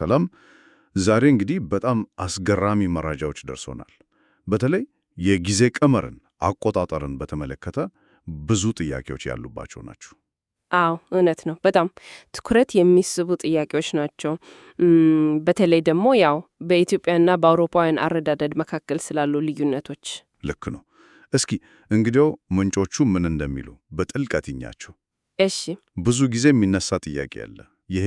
ሰላም። ዛሬ እንግዲህ በጣም አስገራሚ መረጃዎች ደርሶናል። በተለይ የጊዜ ቀመርን አቆጣጠርን በተመለከተ ብዙ ጥያቄዎች ያሉባቸው ናቸው። አዎ እውነት ነው። በጣም ትኩረት የሚስቡ ጥያቄዎች ናቸው። በተለይ ደግሞ ያው በኢትዮጵያና በአውሮፓውያን አረዳደድ መካከል ስላሉ ልዩነቶች። ልክ ነው። እስኪ እንግዲያው ምንጮቹ ምን እንደሚሉ በጥልቀት ይኛቸው። እሺ። ብዙ ጊዜ የሚነሳ ጥያቄ አለ። ይሄ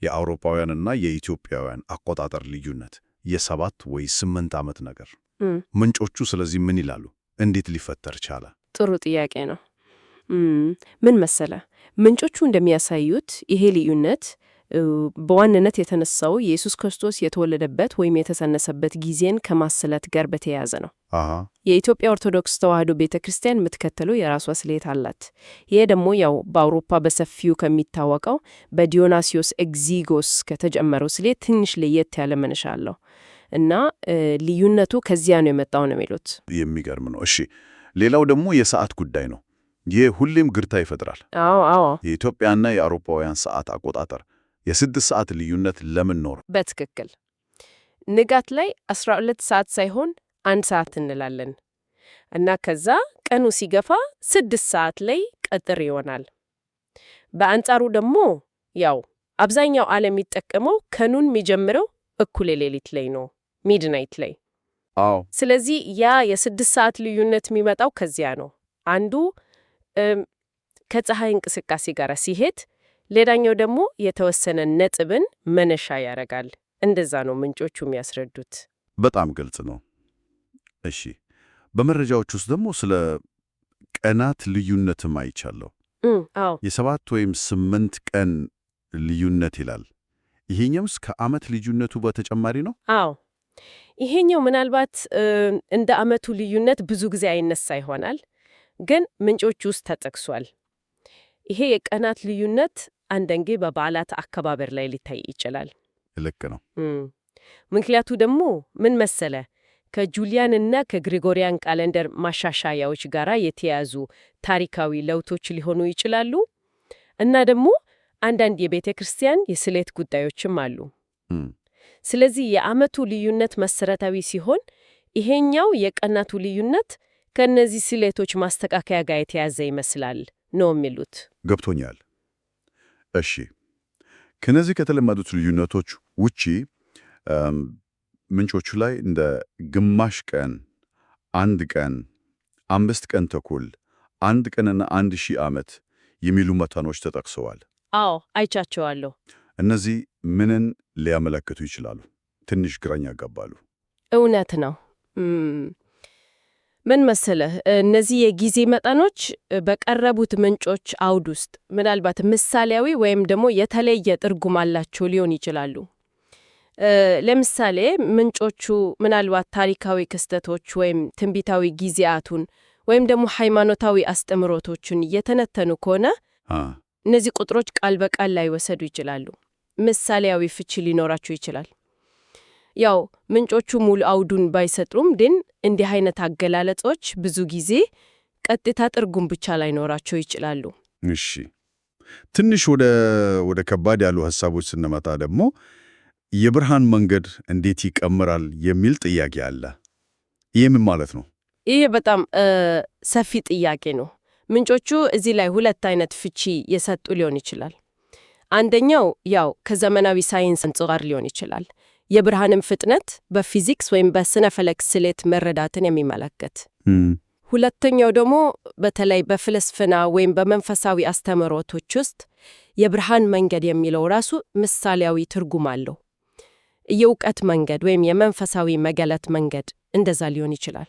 የአውሮፓውያንና የኢትዮጵያውያን አቆጣጠር ልዩነት የ7 ወይ 8 ዓመት ነገር ምንጮቹ ስለዚህ ምን ይላሉ? እንዴት ሊፈጠር ቻለ? ጥሩ ጥያቄ ነው። ምን መሰለ፣ ምንጮቹ እንደሚያሳዩት ይሄ ልዩነት በዋናነት የተነሳው ኢየሱስ ክርስቶስ የተወለደበት ወይም የተጸነሰበት ጊዜን ከማስላት ጋር በተያያዘ ነው። የኢትዮጵያ ኦርቶዶክስ ተዋሕዶ ቤተ ክርስቲያን የምትከተለው የራሷ ስሌት አላት። ይሄ ደግሞ ያው በአውሮፓ በሰፊው ከሚታወቀው በዲዮናሲዮስ ኤግዚጎስ ከተጀመረው ስሌት ትንሽ ለየት ያለ መነሻ አለው እና ልዩነቱ ከዚያ ነው የመጣው ነው የሚሉት። የሚገርም ነው። እሺ፣ ሌላው ደግሞ የሰዓት ጉዳይ ነው። ይህ ሁሌም ግርታ ይፈጥራል። አዎ። የኢትዮጵያና የአውሮፓውያን ሰዓት አቆጣጠር የ6 ሰዓት ልዩነት ለምን ኖረ? በትክክል ንጋት ላይ 12 ሰዓት ሳይሆን 1 ሰዓት እንላለን እና ከዛ ቀኑ ሲገፋ 6 ሰዓት ላይ ቀትር ይሆናል። በአንጻሩ ደግሞ ያው አብዛኛው ዓለም የሚጠቀመው ቀኑን የሚጀምረው እኩለ ሌሊት ላይ ነው፣ ሚድናይት ላይ። አዎ። ስለዚህ ያ የ6 ሰዓት ልዩነት የሚመጣው ከዚያ ነው። አንዱ ከፀሐይ እንቅስቃሴ ጋር ሲሄድ፣ ሌላኛው ደግሞ የተወሰነ ነጥብን መነሻ ያደርጋል። እንደዛ ነው ምንጮቹ የሚያስረዱት። በጣም ግልጽ ነው። እሺ፣ በመረጃዎች ውስጥ ደግሞ ስለ ቀናት ልዩነትም አይቻለሁ። አዎ፣ የ7 ወይም 8 ቀን ልዩነት ይላል። ይሄኛውስ ከዓመት ልዩነቱ በተጨማሪ ነው? አዎ፣ ይሄኛው ምናልባት እንደ ዓመቱ ልዩነት ብዙ ጊዜ አይነሳ ይሆናል፣ ግን ምንጮቹ ውስጥ ተጠቅሷል። ይሄ የቀናት ልዩነት አንዳንዴ በበዓላት አከባበር ላይ ሊታይ ይችላል። ልክ ነው። ምክንያቱ ደግሞ ምን መሰለ፣ ከጁሊያን እና ከግሪጎሪያን ካሌንደር ማሻሻያዎች ጋር የተያዙ ታሪካዊ ለውጦች ሊሆኑ ይችላሉ እና ደግሞ አንዳንድ የቤተ ክርስቲያን የስሌት ጉዳዮችም አሉ። ስለዚህ የዓመቱ ልዩነት መሰረታዊ ሲሆን፣ ይሄኛው የቀናቱ ልዩነት ከእነዚህ ስሌቶች ማስተካከያ ጋር የተያዘ ይመስላል ነው የሚሉት። ገብቶኛል። እሺ፣ ከነዚህ ከተለመዱት ልዩነቶች ውጪ ምንጮቹ ላይ እንደ ግማሽ ቀን፣ 1 ቀን፣ 5 ቀን ተኩል፣ 1 ቀንና 1000 ዓመት የሚሉ መጠኖች ተጠቅሰዋል። አዎ፣ አይቻቸዋለሁ። እነዚህ ምንን ሊያመለክቱ ይችላሉ? ትንሽ ግራኝ ያጋባሉ። እውነት ነው። ምን መሰለህ፣ እነዚህ የጊዜ መጠኖች በቀረቡት ምንጮች አውድ ውስጥ ምናልባት ምሳሌያዊ ወይም ደግሞ የተለየ ትርጉም አላቸው ሊሆን ይችላሉ። ለምሳሌ ምንጮቹ ምናልባት ታሪካዊ ክስተቶች ወይም ትንቢታዊ ጊዜያቱን ወይም ደግሞ ሃይማኖታዊ አስተምሮቶችን እየተነተኑ ከሆነ እነዚህ ቁጥሮች ቃል በቃል ላይወሰዱ ይችላሉ። ምሳሌያዊ ፍቺ ሊኖራቸው ይችላል። ያው ምንጮቹ ሙሉ አውዱን ባይሰጡም ግን እንዲህ አይነት አገላለጾች ብዙ ጊዜ ቀጥታ ትርጉም ብቻ ላይኖራቸው ይችላሉ። እሺ፣ ትንሽ ወደ ከባድ ያሉ ሐሳቦች ስንመጣ ደግሞ የብርሃን መንገድ እንዴት ይቀምራል የሚል ጥያቄ አለ። ይህ ምን ማለት ነው? ይህ በጣም ሰፊ ጥያቄ ነው። ምንጮቹ እዚህ ላይ 2 አይነት ፍቺ የሰጡ ሊሆን ይችላል። አንደኛው ያው ከዘመናዊ ሳይንስ አንጻር ሊሆን ይችላል። የብርሃንም ፍጥነት በፊዚክስ ወይም በስነ ፈለክ ስሌት መረዳትን የሚመለከት። ሁለተኛው ደግሞ በተለይ በፍልስፍና ወይም በመንፈሳዊ አስተምህሮቶች ውስጥ የብርሃን መንገድ የሚለው ራሱ ምሳሌያዊ ትርጉም አለው። የእውቀት መንገድ ወይም የመንፈሳዊ መገለጥ መንገድ እንደዛ ሊሆን ይችላል።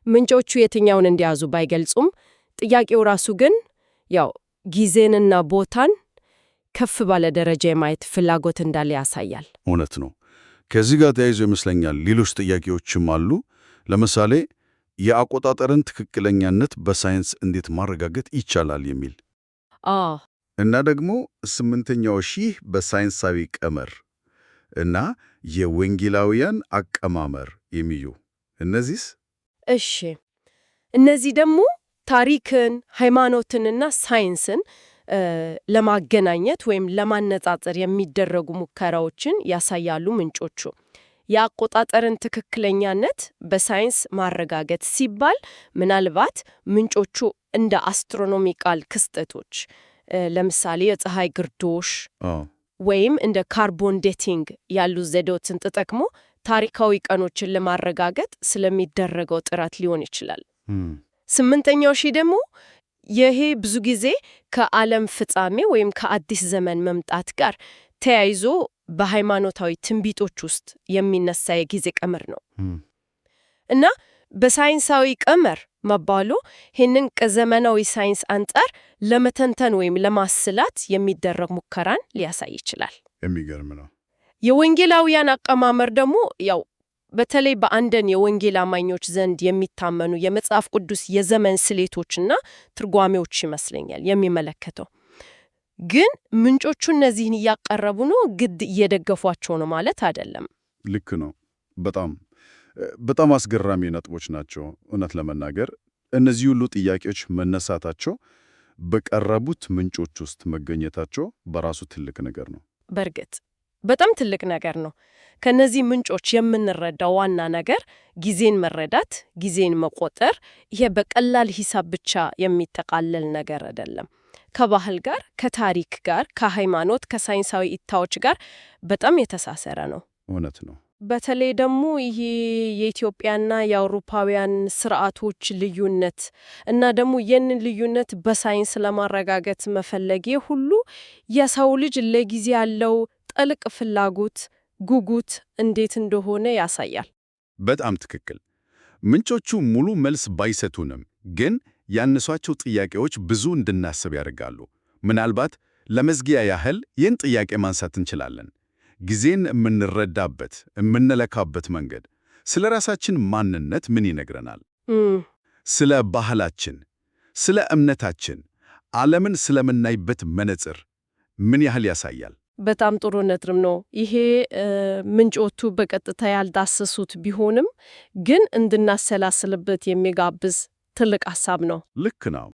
ምንጮቹ የትኛውን እንዲያዙ ባይገልጹም ጥያቄው ራሱ ግን ያው ጊዜንና ቦታን ከፍ ባለ ደረጃ የማየት ፍላጎት እንዳለ ያሳያል። እውነት ነው። ከዚህ ጋር ተያይዞ ይመስለኛል ሌሎች ጥያቄዎችም አሉ። ለምሳሌ የአቆጣጠርን ትክክለኛነት በሳይንስ እንዴት ማረጋገጥ ይቻላል የሚል እና ደግሞ 8ኛው ሺህ በሳይንሳዊ ቀመር እና የወንጌላውያን አቀማመር የሚዩ እነዚህስ? እሺ፣ እነዚህ ደግሞ ታሪክን፣ ሃይማኖትንና ሳይንስን ለማገናኘት ወይም ለማነጻጸር የሚደረጉ ሙከራዎችን ያሳያሉ ምንጮቹ። የአቆጣጠርን ትክክለኛነት በሳይንስ ማረጋገጥ ሲባል ምናልባት ምንጮቹ እንደ አስትሮኖሚካል ክስተቶች ለምሳሌ የፀሐይ ግርዶሽ ወይም እንደ ካርቦን ዴቲንግ ያሉ ዘዴዎችን ተጠቅሞ ታሪካዊ ቀኖችን ለማረጋገጥ ስለሚደረገው ጥረት ሊሆን ይችላል። ስምንተኛው ሺህ ደግሞ ይሄ ብዙ ጊዜ ከዓለም ፍጻሜ ወይም ከአዲስ ዘመን መምጣት ጋር ተያይዞ በሃይማኖታዊ ትንቢቶች ውስጥ የሚነሳ የጊዜ ቀመር ነው እና በሳይንሳዊ ቀመር መባሉ ይህንን ከዘመናዊ ሳይንስ አንጻር ለመተንተን ወይም ለማስላት የሚደረግ ሙከራን ሊያሳይ ይችላል። የሚገርም ነው። የወንጌላውያን አቀማመር ደግሞ ያው በተለይ በአንዳንድ የወንጌል አማኞች ዘንድ የሚታመኑ የመጽሐፍ ቅዱስ የዘመን ስሌቶችና ትርጓሜዎች ይመስለኛል የሚመለከተው። ግን ምንጮቹ እነዚህን እያቀረቡ ነው፣ ግድ እየደገፏቸው ነው ማለት አይደለም። ልክ ነው። በጣም አስገራሚ ነጥቦች ናቸው። እውነት ለመናገር እነዚህ ሁሉ ጥያቄዎች መነሳታቸው፣ በቀረቡት ምንጮች ውስጥ መገኘታቸው በራሱ ትልቅ ነገር ነው። በእርግጥ በጣም ትልቅ ነገር ነው። ከነዚህ ምንጮች የምንረዳው ዋና ነገር ጊዜን መረዳት፣ ጊዜን መቆጠር፣ ይሄ በቀላል ሂሳብ ብቻ የሚጠቃለል ነገር አይደለም። ከባህል ጋር፣ ከታሪክ ጋር፣ ከሃይማኖት፣ ከሳይንሳዊ እይታዎች ጋር በጣም የተሳሰረ ነው። እውነት ነው። በተለይ ደግሞ ይሄ የኢትዮጵያና የአውሮፓውያን ስርዓቶች ልዩነት እና ደግሞ ይህንን ልዩነት በሳይንስ ለማረጋገጥ መፈለጌ ሁሉ የሰው ልጅ ለጊዜ ያለው ጥልቅ ፍላጎት፣ ጉጉት እንዴት እንደሆነ ያሳያል። በጣም ትክክል። ምንጮቹ ሙሉ መልስ ባይሰጡንም ግን ያነሷቸው ጥያቄዎች ብዙ እንድናስብ ያደርጋሉ። ምናልባት ለመዝጊያ ያህል ይህን ጥያቄ ማንሳት እንችላለን። ጊዜን የምንረዳበት የምንለካበት መንገድ ስለ ራሳችን ማንነት ምን ይነግረናል? ስለ ባህላችን፣ ስለ እምነታችን፣ ዓለምን ስለምናይበት መነጽር ምን ያህል ያሳያል? በጣም ጥሩ ነጥብ ነው። ይሄ ምንጮቹ በቀጥታ ያልዳሰሱት ቢሆንም ግን እንድናሰላስልበት የሚጋብዝ ትልቅ ሐሳብ ነው። ልክ ነው።